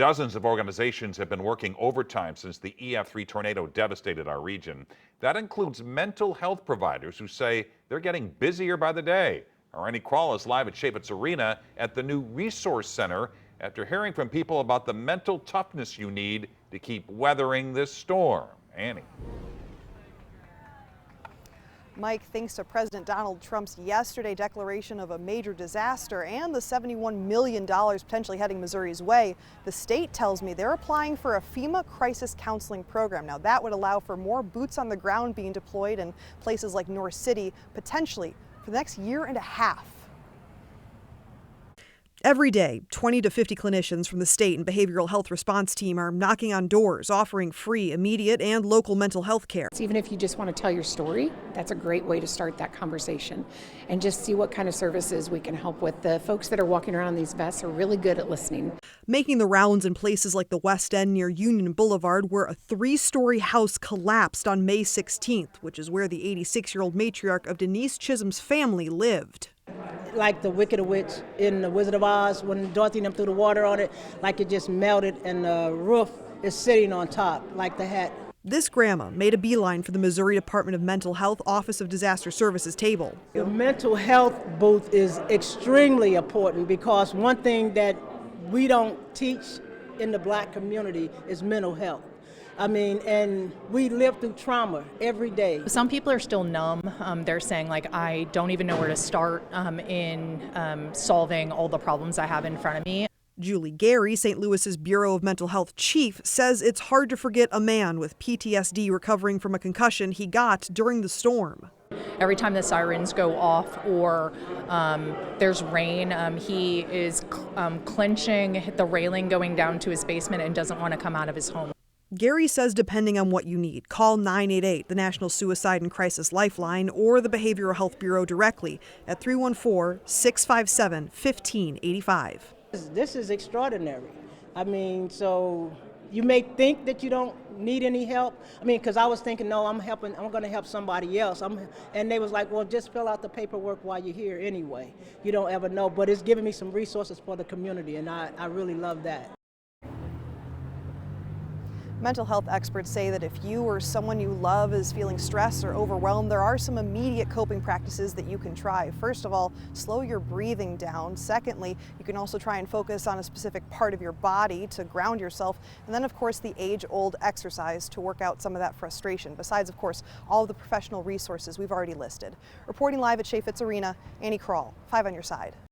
Dozens of organizations have been working overtime since the EF3 tornado devastated our region. That includes mental health providers who say they're getting busier by the day. Our Annie Krall is live at Chaifetz Arena at the new Resource Center after hearing from people about the mental toughness you need to keep weathering this storm. Annie. Mike, thanks to President Donald Trump's yesterday declaration of a major disaster and the $71 million potentially heading Missouri's way, the state tells me they're applying for a FEMA crisis counseling program. Now that would allow for more boots on the ground being deployed in places like North City, potentially for the next year and a half. Every day, 20 to 50 clinicians from the state and behavioral health response team are knocking on doors, offering free, immediate, and local mental health care. Even if you just want to tell your story, that's a great way to start that conversation and just see what kind of services we can help with. The folks that are walking around in these vests are really good at listening. Making the rounds in places like the West End near Union Boulevard, where a 3-story house collapsed on May 16th, which is where the 86-year-old matriarch of Denise Chisholm's family lived. Like the Wicked Witch in The Wizard of Oz, when Dorothy and them threw the water on it, like it just melted and the roof is sitting on top, like the hat. This grandma made a beeline for the Missouri Department of Mental Health Office of Disaster Services table. The mental health booth is extremely important because one thing that we don't teach in the black community is mental health. I mean, and we live through trauma every day. Some people are still numb. They're saying, like, I don't even know where to start in solving all the problems I have in front of me. Julie Gary, St. Louis's Bureau of Mental Health chief, says it's hard to forget a man with PTSD recovering from a concussion he got during the storm. Every time the sirens go off or there's rain, he is clenching the railing going down to his basement and doesn't want to come out of his home. Gary says depending on what you need, call 988, the National Suicide and Crisis Lifeline, or the Behavioral Health Bureau directly at 314-657-1585. This is extraordinary. I mean, so you may think that you don't need any help. I mean, because I was thinking, no, I'm going to help somebody else. And they was like, well, just fill out the paperwork while you're here anyway. You don't ever know. But it's giving me some resources for the community, and I really love that. Mental health experts say that if you or someone you love is feeling stressed or overwhelmed, there are some immediate coping practices that you can try. First of all, slow your breathing down. Secondly, you can also try and focus on a specific part of your body to ground yourself. And then, of course, the age-old exercise to work out some of that frustration, besides, of course, all of the professional resources we've already listed. Reporting live at Chaifetz Arena, Annie Krall, 5 on your side.